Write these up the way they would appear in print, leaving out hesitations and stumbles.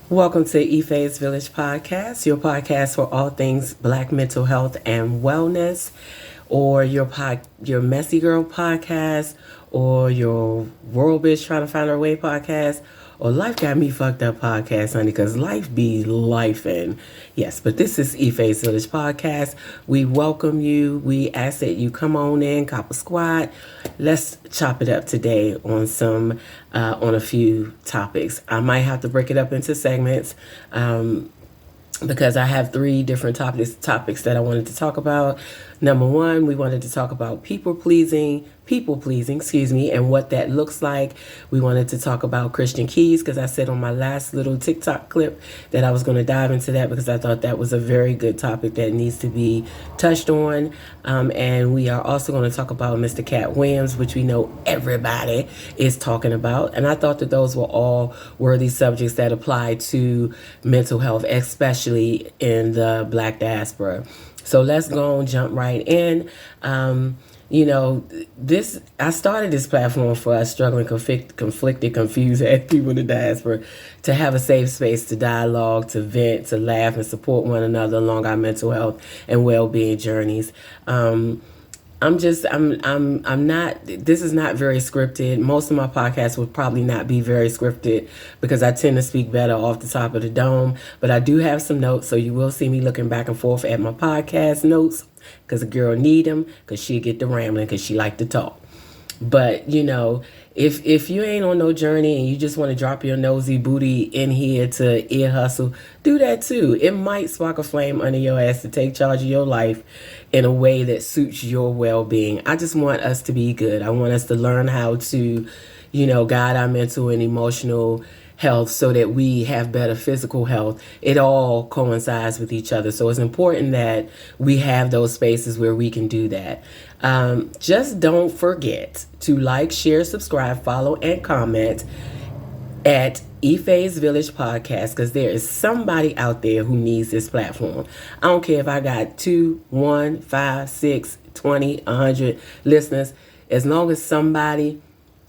Welcome to Ife's Village Podcast, your podcast for all things Black mental health and wellness, or your Messy Girl podcast, or your World Bitch Trying to Find Her Way podcast, or Life Got Me Fucked Up podcast, honey, because life be lifing. Yes, but this is Ife's Village Podcast. We welcome you. We ask that you come on in, cop a squad. Let's chop it up today on a few topics. I might have to break it up into segments because I have three different topics that I wanted to talk about. Number one, we wanted to talk about people pleasing, and what that looks like. We wanted to talk about Christian keys because I said on my last little TikTok clip that I was going to dive into that because I thought that was a very good topic that needs to be touched on. And we are also going to talk about Mr. Katt Williams, which we know everybody is talking about. And I thought that those were all worthy subjects that apply to mental health, especially in the Black Diaspora. So let's go and jump right in. I started this platform for us struggling, conflicted, confused people in the diaspora to have a safe space to dialogue, to vent, to laugh, and support one another along our mental health and well-being journeys. This is not very scripted. Most of my podcasts would probably not be very scripted because I tend to speak better off the top of the dome. But I do have some notes, so you will see me looking back and forth at my podcast notes because a girl need them because she'll get the rambling because she like to talk. But, if you ain't on no journey and you just want to drop your nosy booty in here to ear hustle, do that too. It might spark a flame under your ass to take charge of your life in a way that suits your well-being. I just want us to be good. I want us to learn how to, guide our mental and emotional health so that we have better physical health. It all coincides with each other. So it's important that we have those spaces where we can do that. Just don't forget to like, share, subscribe, follow, and comment at Ife's Village Podcast because there is somebody out there who needs this platform. I don't care if I got 2, 1, 5, 6, 20, 100 listeners. As long as somebody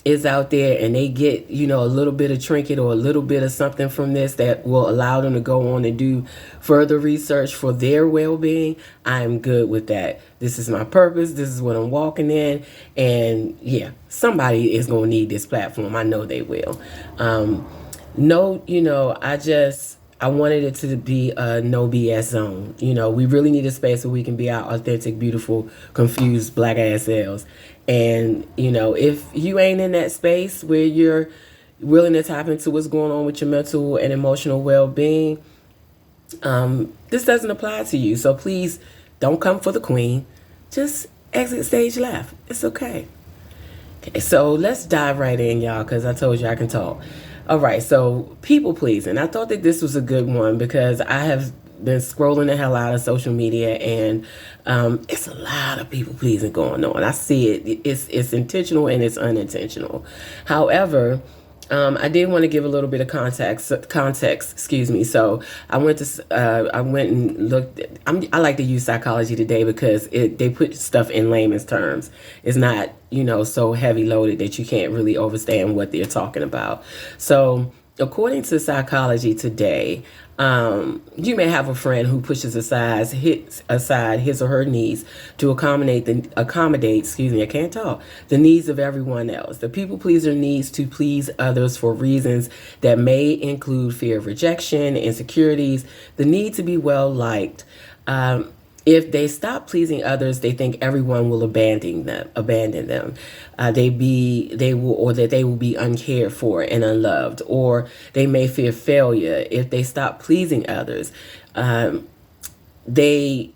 is out there and they get, a little bit of trinket or a little bit of something from this that will allow them to go on and do further research for their well-being, I'm good with that. This is my purpose. This is what I'm walking in. And yeah, somebody is going to need this platform. I know they will. I wanted it to be a no BS zone. We really need a space where we can be our authentic, beautiful, confused black ass selves. And, if you ain't in that space where you're willing to tap into what's going on with your mental and emotional well-being, this doesn't apply to you. So please don't come for the queen. Just exit stage left. It's okay. Okay, so let's dive right in, y'all, because I told you I can talk. All right, so people pleasing. I thought that this was a good one because I have been scrolling the hell out of social media and it's a lot of people pleasing going on. I see it. It's intentional and it's unintentional. However, I did want to give a little bit of context. So I went and looked. I like to use psychology today because they put stuff in layman's terms. It's not, so heavy loaded that you can't really understand what they're talking about. So according to psychology today, you may have a friend who pushes aside his or her needs to accommodate the needs of everyone else. The people pleaser needs to please others for reasons that may include fear of rejection, insecurities, the need to be well liked. If they stop pleasing others, they think everyone will abandon them. They will be uncared for and unloved, or they may fear failure. If they stop pleasing others, they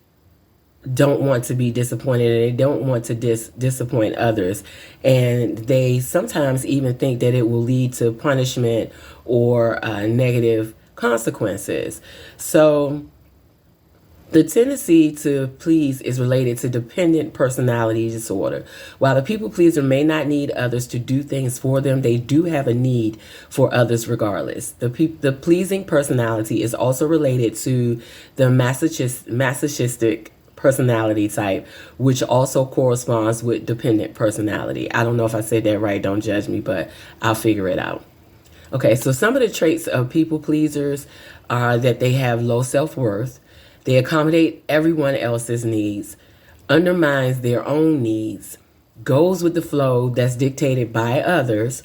don't want to be disappointed, and they don't want to disappoint others, and they sometimes even think that it will lead to punishment or negative consequences. So the tendency to please is related to dependent personality disorder. While the people pleaser may not need others to do things for them, they do have a need for others regardless. The pleasing personality is also related to the masochistic personality type, which also corresponds with dependent personality. I don't know if I said that right. Don't judge me, but I'll figure it out. Okay, so some of the traits of people pleasers are that they have low self-worth, they accommodate everyone else's needs, undermines their own needs, goes with the flow that's dictated by others,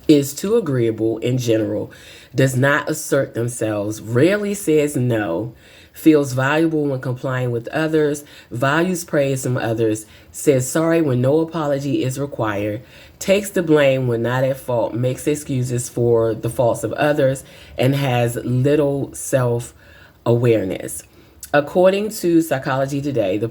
is too agreeable in general, does not assert themselves, rarely says no, feels valuable when complying with others, values praise from others, says sorry when no apology is required, takes the blame when not at fault, makes excuses for the faults of others, and has little self awareness. According to Psychology Today, the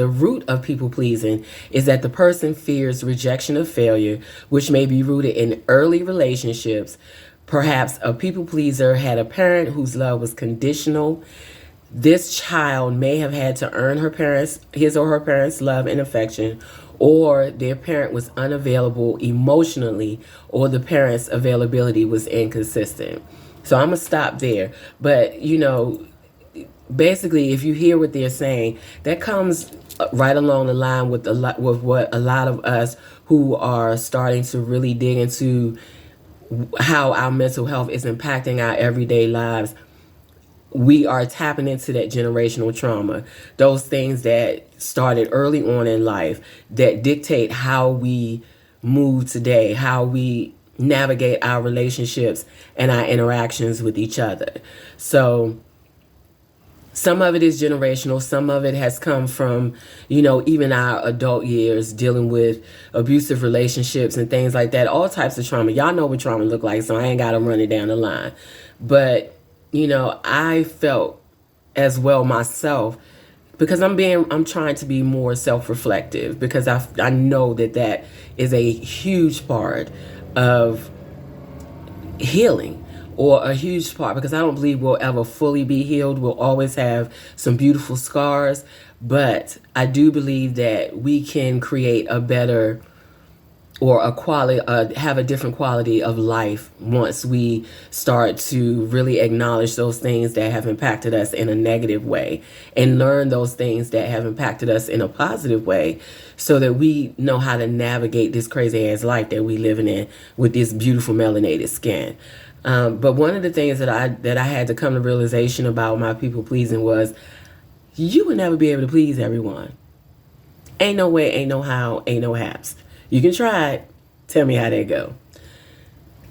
root of people pleasing is that the person fears rejection of failure, which may be rooted in early relationships. Perhaps a people pleaser had a parent whose love was conditional. This child may have had to earn his or her parents' love and affection, or their parent was unavailable emotionally, or the parent's availability was inconsistent. So I'm gonna stop there. But basically, if you hear what they're saying, that comes right along the line with what a lot of us who are starting to really dig into how our mental health is impacting our everyday lives. We are tapping into that generational trauma, those things that started early on in life that dictate how we move today, how we navigate our relationships and our interactions with each other. So some of it is generational. Some of it has come from, even our adult years dealing with abusive relationships and things like that. All types of trauma. Y'all know what trauma look like, so I ain't got to run it down the line. But, I felt as well myself because I'm trying to be more self-reflective because I know that is a huge part of healing. Or a huge part, because I don't believe we'll ever fully be healed. We'll always have some beautiful scars, but I do believe that we can create a better or have a different quality of life once we start to really acknowledge those things that have impacted us in a negative way and learn those things that have impacted us in a positive way so that we know how to navigate this crazy ass life that we living in with this beautiful melanated skin. But one of the things that I had to come to realization about my people pleasing was you would never be able to please everyone. Ain't no way, ain't no how, ain't no haps. You can try it. Tell me how that go.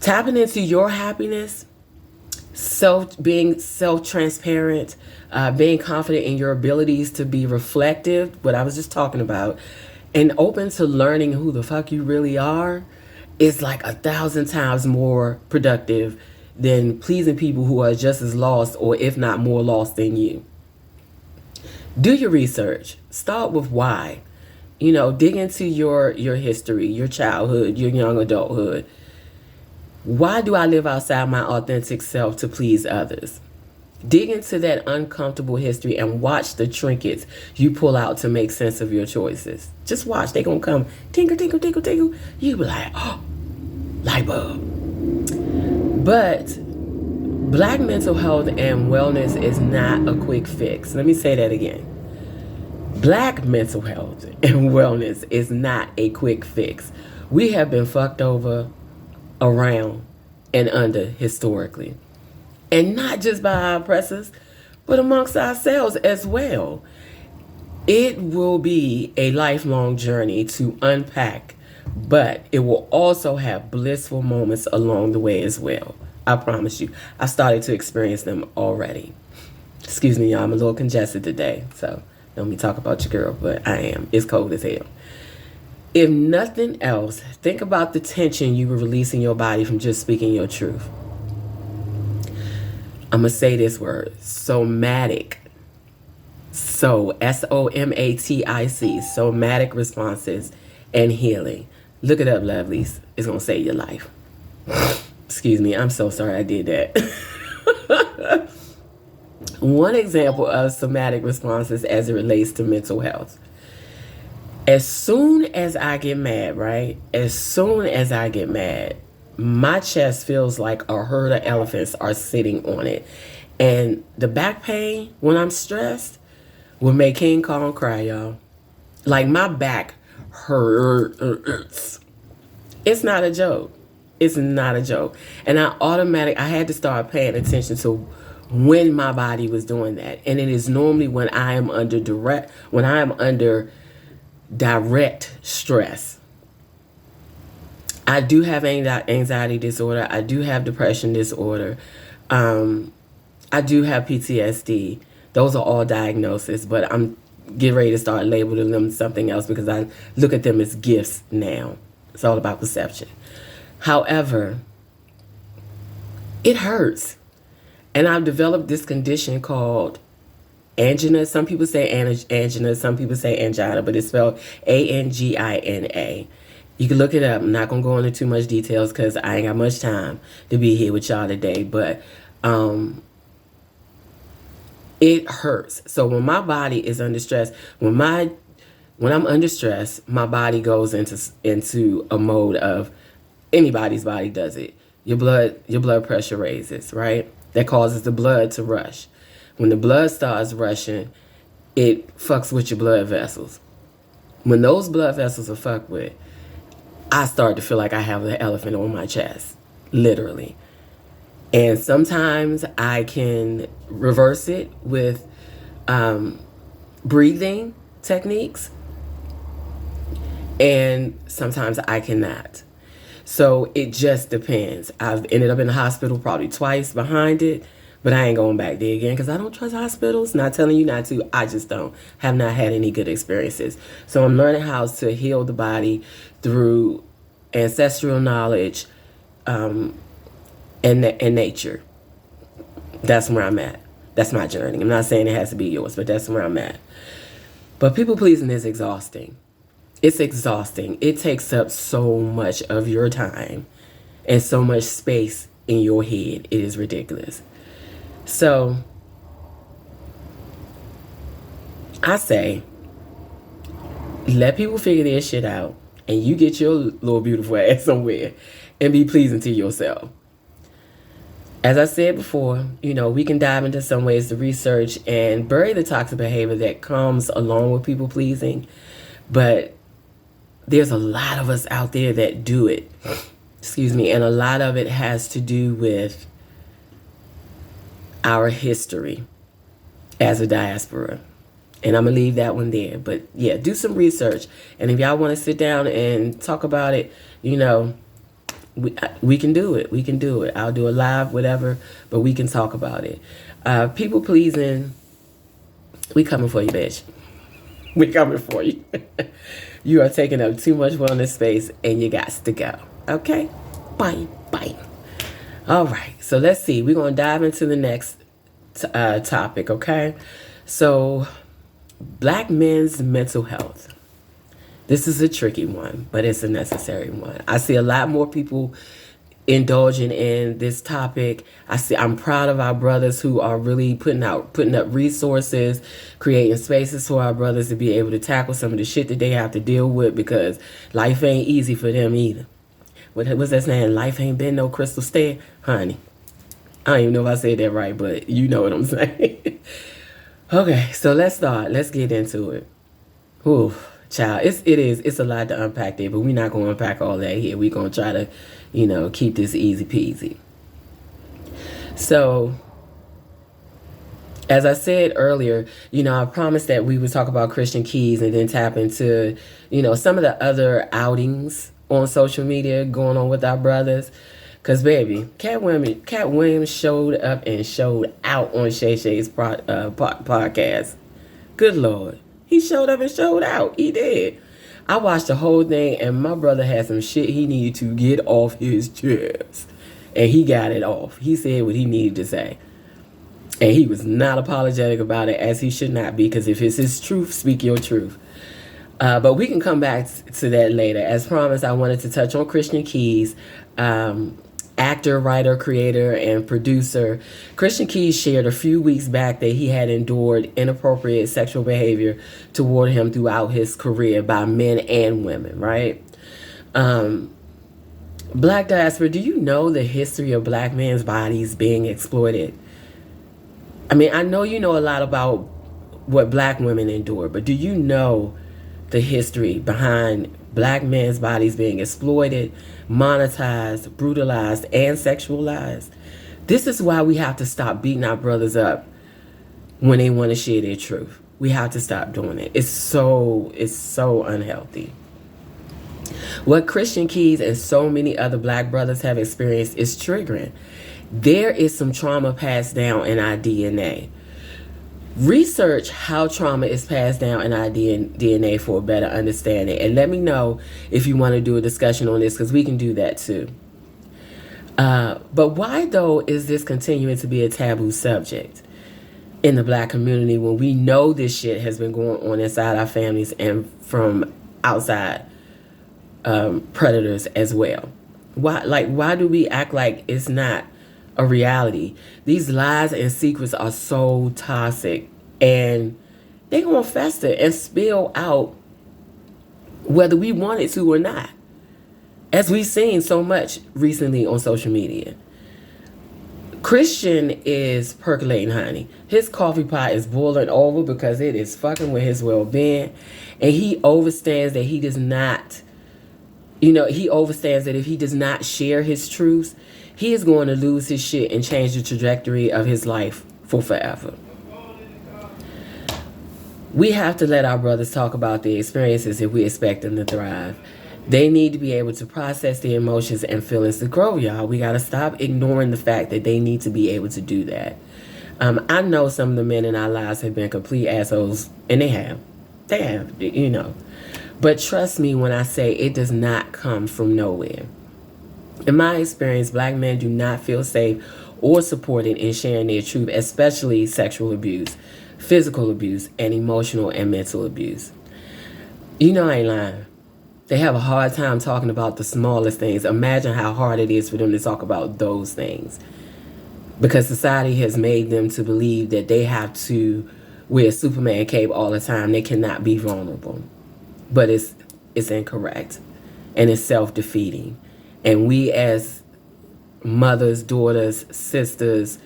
Tapping into your happiness, being self-transparent, being confident in your abilities to be reflective, what I was just talking about, and open to learning who the fuck you really are, is like 1,000 times more productive than pleasing people who are just as lost or if not more lost than you. Do your research. Start with why. Dig into your history, your childhood, your young adulthood. Why do I live outside my authentic self to please others? Dig into that uncomfortable history and watch the trinkets you pull out to make sense of your choices. Just watch. They're going to come tingle, tingle, tingle, tingle. You be like, oh, light bulb. But Black mental health and wellness is not a quick fix. Let me say that again. Black mental health and wellness is not a quick fix. We have been fucked over, around, and under historically. And not just by our oppressors, but amongst ourselves as well. It will be a lifelong journey to unpack, but it will also have blissful moments along the way as well. I promise you. I started to experience them already. Excuse me, y'all. I'm a little congested today, so don't me talk about your girl, but I am. It's cold as hell. If nothing else, think about the tension you were releasing your body from just speaking your truth. I'm going to say this word, somatic. S-O-M-A-T-I-C, somatic responses and healing. Look it up, lovelies. It's going to save your life. Excuse me, I'm so sorry I did that. One example of somatic responses as it relates to mental health. As soon as I get mad, right? As soon as I get mad, my chest feels like a herd of elephants are sitting on it. And the back pain when I'm stressed will make King Kong cry, y'all. Like my back hurts. It's not a joke. It's not a joke. And I had to start paying attention to when my body was doing that. And it is normally when I am under direct stress. I do have anxiety disorder. I do have depression disorder. I do have PTSD. Those are all diagnoses, but I'm getting ready to start labeling them something else because I look at them as gifts now. It's all about perception. However, it hurts. And I've developed this condition called angina. Some people say angina, some people say angina, but it's spelled Angina. You can look it up. I'm not going to go into too much details because I ain't got much time to be here with y'all today. But it hurts. So when my body is under stress, when I'm under stress, my body goes into a mode of, anybody's body does it. Your blood pressure raises, right? That causes the blood to rush. When the blood starts rushing, it fucks with your blood vessels. When those blood vessels are fucked with, I start to feel like I have an elephant on my chest, literally. And sometimes I can reverse it with breathing techniques, and sometimes I cannot. So it just depends. I've ended up in the hospital probably twice behind it, but I ain't going back there again because I don't trust hospitals. Not telling you not to. I just don't. Have not had any good experiences. So I'm learning how to heal the body through ancestral knowledge and nature. That's where I'm at. That's my journey. I'm not saying it has to be yours, but that's where I'm at. But people pleasing is exhausting. It's exhausting. It takes up so much of your time and so much space in your head. It is ridiculous. So I say, let people figure their shit out and you get your little beautiful ass somewhere and be pleasing to yourself. As I said before, we can dive into some ways to research and bury the toxic behavior that comes along with people pleasing. But there's a lot of us out there that do it. Excuse me. And a lot of it has to do with our history as a diaspora. And I'm going to leave that one there. But yeah, do some research. And if y'all want to sit down and talk about it, we can do it. We can do it. I'll do a live, whatever, but we can talk about it. People pleasing, we coming for you, bitch. We coming for you. You are taking up too much wellness space and you got to go. Okay? Bye. All right. So let's see. We're going to dive into the next topic, okay? So, Black men's mental health. This is a tricky one, but it's a necessary one. I see a lot more people indulging in this topic. I'm proud of our brothers who are really putting up resources, creating spaces for our brothers to be able to tackle some of the shit that they have to deal with because life ain't easy for them either. What's that saying? Life ain't been no crystal stair, honey. I don't even know if I said that right, but you know what I'm saying. Okay, so let's start. Let's get into it. Ooh, child, it's a lot to unpack there, but we're not going to unpack all that here. We're going to try to, keep this easy peasy. So, as I said earlier, I promised that we would talk about Christian keys and then tap into, some of the other outings on social media going on with our brothers. Because, baby, Katt Williams showed up and showed out on Shay Shay's podcast. Good Lord. He showed up and showed out. He did. I watched the whole thing, and my brother had some shit he needed to get off his chest. And he got it off. He said what he needed to say. And he was not apologetic about it, as he should not be, because if it's his truth, speak your truth. But we can come back to that later. As promised, I wanted to touch on Christian Keys, actor, writer, creator, and producer. Christian Keys shared a few weeks back that he had endured inappropriate sexual behavior toward him throughout his career by men and women, right? Black Diaspora, do you know the history of Black men's bodies being exploited? I mean, I know you know a lot about what Black women endure, but do you know the history behind Black men's bodies being exploited monetized, brutalized, and sexualized. This is why we have to stop beating our brothers up when they want to share their truth. We have to stop doing it. It's so unhealthy. What Christian Keys and so many other black brothers have experienced is triggering. There is some trauma passed down in our DNA. Research how trauma is passed down in our DNA for a better understanding. And let me know if you want to do a discussion on this, because we can do that too. But why, though, is this continuing to be a taboo subject in the black community when we know this shit has been going on inside our families and from outside predators as well? Why do we act like it's not a reality? These lies and secrets are so toxic, and they're going to fester and spill out whether we want it to or not, as we've seen so much recently on social media. Christian is percolating, honey. His coffee pot is boiling over because it is fucking with his well-being, and he understands that he does not, he understands that if he does not share his truths, he is going to lose his shit and change the trajectory of his life for forever. We have to let our brothers talk about their experiences if we expect them to thrive. They need to be able to process their emotions and feelings to grow, y'all. We got to stop ignoring the fact that they need to be able to do that. I know some of the men in our lives have been complete assholes, and they have. But trust me when I say it does not come from nowhere. In my experience, black men do not feel safe or supported in sharing their truth, especially sexual abuse, physical abuse, and emotional and mental abuse. I ain't lying. They have a hard time talking about the smallest things. Imagine how hard it is for them to talk about those things, because society has made them to believe that they have to wear Superman cape all the time. They cannot be vulnerable. But it's incorrect, and it's self-defeating. And we as mothers, daughters, sisters,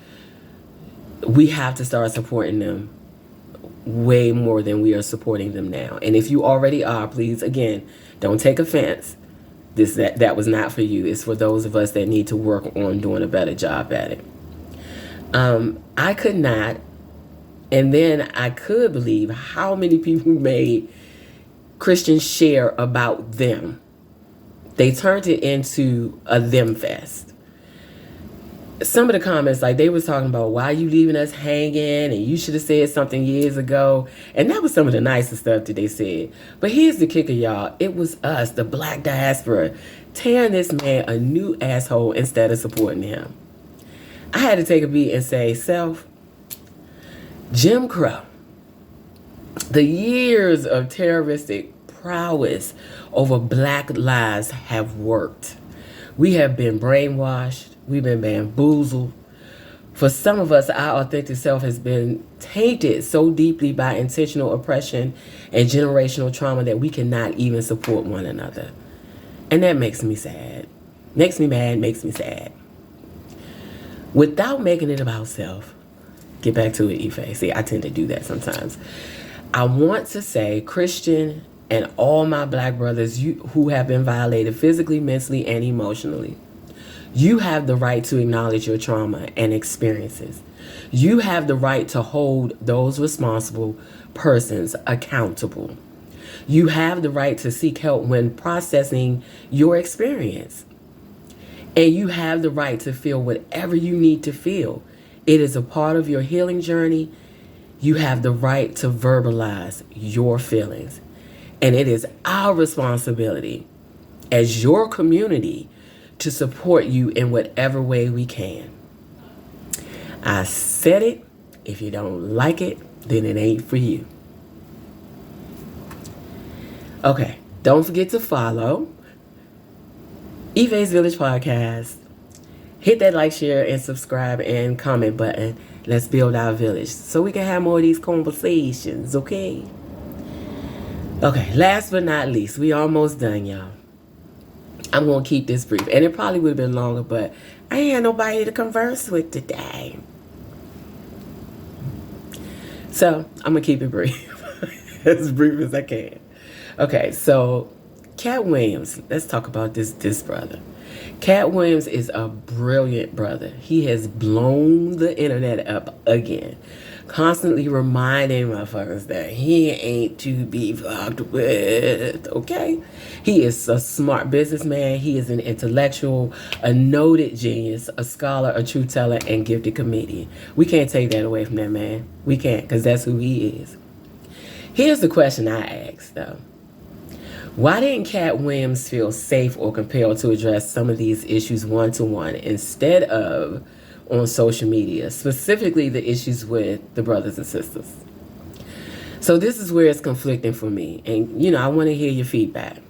we have to start supporting them way more than we are supporting them now. And if you already are, please, again, don't take offense. That was not for you. It's for those of us that need to work on doing a better job at it. I could not, and then I could believe how many people made Christians share about them. They turned it into a them fest. Some of the comments, like they was talking about, why you leaving us hanging, and you should have said something years ago. And that was some of the nicest stuff that they said. But here's the kicker, y'all. It was us, the Black Diaspora, tearing this man a new asshole instead of supporting him. I had to take a beat and say, self, Jim Crow, the years of terroristic prowess over black lives have worked. We have been brainwashed. We've been bamboozled. For some of us, our authentic self has been tainted so deeply by intentional oppression and generational trauma that we cannot even support one another. And that makes me sad. Makes me mad, makes me sad. Without making it about self, get back to it, Ife. See, I tend to do that sometimes. I want to say, Christian and all my black brothers who have been violated physically, mentally, and emotionally, you have the right to acknowledge your trauma and experiences. You have the right to hold those responsible persons accountable. You have the right to seek help when processing your experience. And you have the right to feel whatever you need to feel. It is a part of your healing journey. You have the right to verbalize your feelings. And it is our responsibility as your community to support you in whatever way we can. I said it. If you don't like it, then it ain't for you. Okay, don't forget to follow Ife's Village Podcast. Hit that like, share, and subscribe and comment button. Let's build our village so we can have more of these conversations, okay? Okay, last but not least, we almost done, y'all. I'm going to keep this brief. And it probably would have been longer, but I ain't had nobody to converse with today. So, I'm going to keep it brief. As brief as I can. Okay, so Katt Williams, let's talk about this brother. Katt Williams is a brilliant brother. He has blown the internet up again, constantly reminding motherfuckers that he ain't to be fucked with, okay? He is a smart businessman. He is an intellectual, a noted genius, a scholar, a truth teller, and gifted comedian. We can't take that away from that man. We can't, because that's who he is. Here's the question I asked, though. Why didn't Katt Williams feel safe or compelled to address some of these issues one-to-one instead of on social media, specifically the issues with the brothers and sisters? So this is where it's conflicting for me. And, I want to hear your feedback.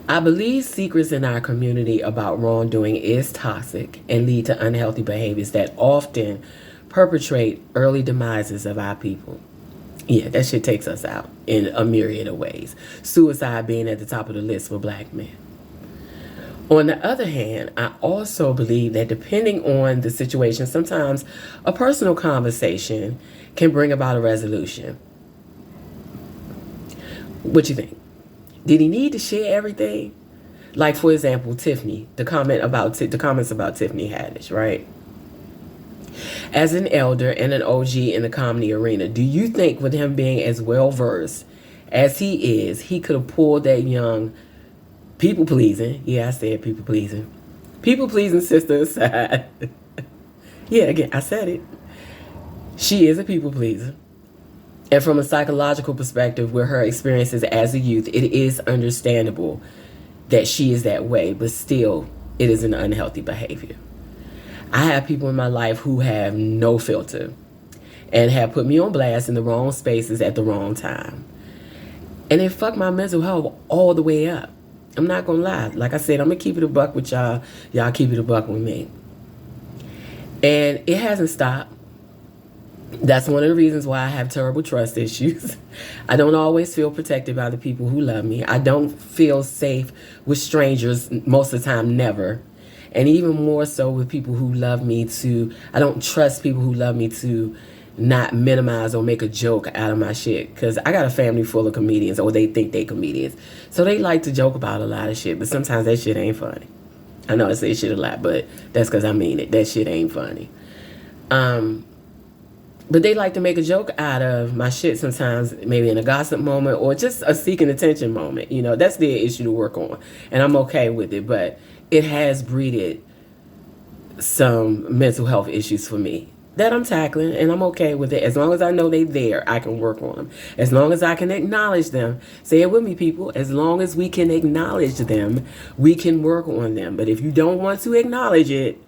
I believe secrets in our community about wrongdoing is toxic and lead to unhealthy behaviors that often perpetrate early demises of our people. Yeah, that shit takes us out in a myriad of ways. Suicide being at the top of the list for black men. On the other hand, I also believe that depending on the situation, sometimes a personal conversation can bring about a resolution. What you think? Did he need to share everything? Like, for example, Tiffany, the comments about Tiffany Haddish, right? As an elder and an OG in the comedy arena, do you think with him being as well-versed as he is, he could have pulled that young people-pleasing, yeah, I said people-pleasing sister aside? Yeah, again, I said it. She is a people-pleaser. And from a psychological perspective, with her experiences as a youth, it is understandable that she is that way, but still, it is an unhealthy behavior. I have people in my life who have no filter and have put me on blast in the wrong spaces at the wrong time. And it fucked my mental health all the way up. I'm not going to lie. Like I said, I'm going to keep it a buck with y'all. Y'all keep it a buck with me. And it hasn't stopped. That's one of the reasons why I have terrible trust issues. I don't always feel protected by the people who love me. I don't feel safe with strangers most of the time, never. And even more so with people who love me I don't trust people who love me to not minimize or make a joke out of my shit. Because I got a family full of comedians, or they think they comedians. So they like to joke about a lot of shit, but sometimes that shit ain't funny. I know I say shit a lot, but that's because I mean it. That shit ain't funny. But they like to make a joke out of my shit sometimes, maybe in a gossip moment or just a seeking attention moment. That's their issue to work on. And I'm okay with it, but it has breeded some mental health issues for me that I'm tackling, and I'm okay with it. As long as I know they're there, I can work on them. As long as I can acknowledge them. Say it with me, people. As long as we can acknowledge them, we can work on them. But if you don't want to acknowledge it,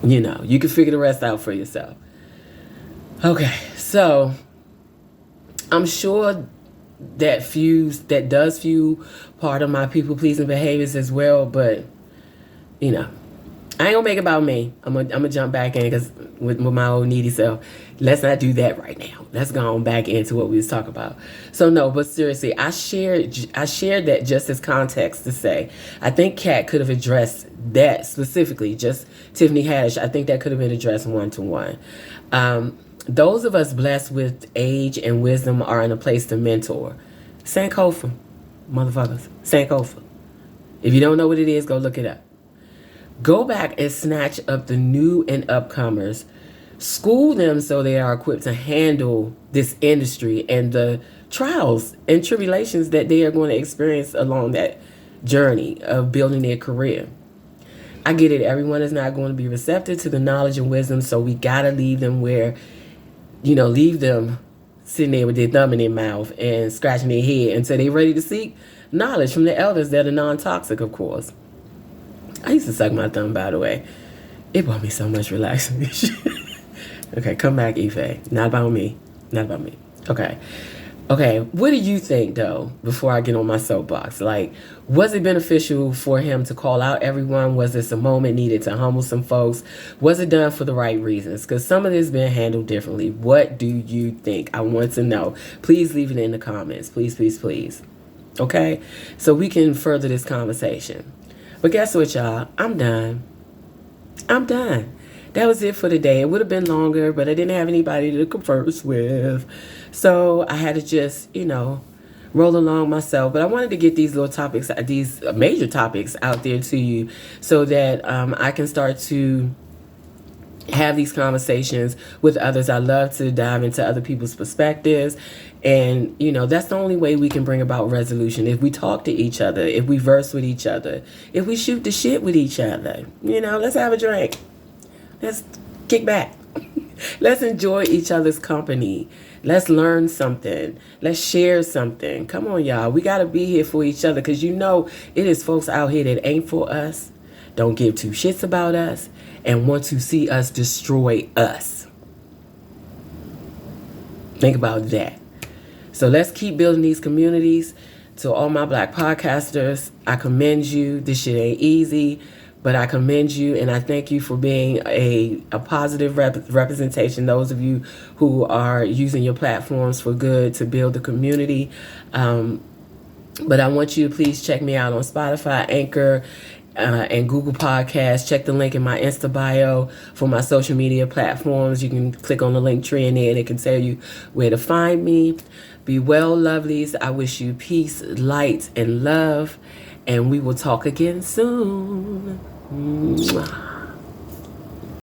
you can figure the rest out for yourself. Okay, so I'm sure that does fuel part of my people-pleasing behaviors as well, but, I ain't gonna make it about me. I'm gonna jump back in because with my old needy self. Let's not do that right now. Let's go on back into what we was talking about. So no, but seriously, I shared that just as context to say, I think Katt could have addressed that specifically, just Tiffany Haddish. I think that could have been addressed one-to-one. Those of us blessed with age and wisdom are in a place to mentor. Sankofa, motherfuckers. Sankofa. If you don't know what it is, go look it up. Go back and snatch up the new and upcomers. School them so they are equipped to handle this industry and the trials and tribulations that they are going to experience along that journey of building their career. I get it. Everyone is not going to be receptive to the knowledge and wisdom, so we got to leave them leave them sitting there with their thumb in their mouth and scratching their head until they're ready to seek knowledge from the elders that are non-toxic, of course. I used to suck my thumb, by the way. It brought me so much relaxation. Okay, come back, Ife. Not about me. Okay, what do you think, though, before I get on my soapbox? Like, was it beneficial for him to call out everyone? Was this a moment needed to humble some folks? Was it done for the right reasons? Because some of this has been handled differently. What do you think? I want to know. Please leave it in the comments. Please, please, please. Okay? So we can further this conversation. But guess what, y'all? I'm done. That was it for today. It would have been longer, but I didn't have anybody to converse with. So I had to just, roll along myself. But I wanted to get these little topics, these major topics out there to you so that I can start to have these conversations with others. I love to dive into other people's perspectives. And, that's the only way we can bring about resolution. If we talk to each other, if we verse with each other, if we shoot the shit with each other, let's have a drink. Let's kick back. Let's enjoy each other's company. Let's learn something. Let's share something. Come on, y'all. We got to be here for each other because it is folks out here that ain't for us, don't give two shits about us, and want to see us destroy us. Think about that. So let's keep building these communities. To all my Black podcasters, I commend you. This shit ain't easy, but I commend you, and I thank you for being a positive representation. Those of you who are using your platforms for good to build the community. But I want you to please check me out on Spotify, Anchor, and Google Podcasts. Check the link in my Insta bio for my social media platforms. You can click on the link tree in there and it can tell you where to find me. Be well, lovelies. I wish you peace, light, and love. And we will talk again soon. Mwah.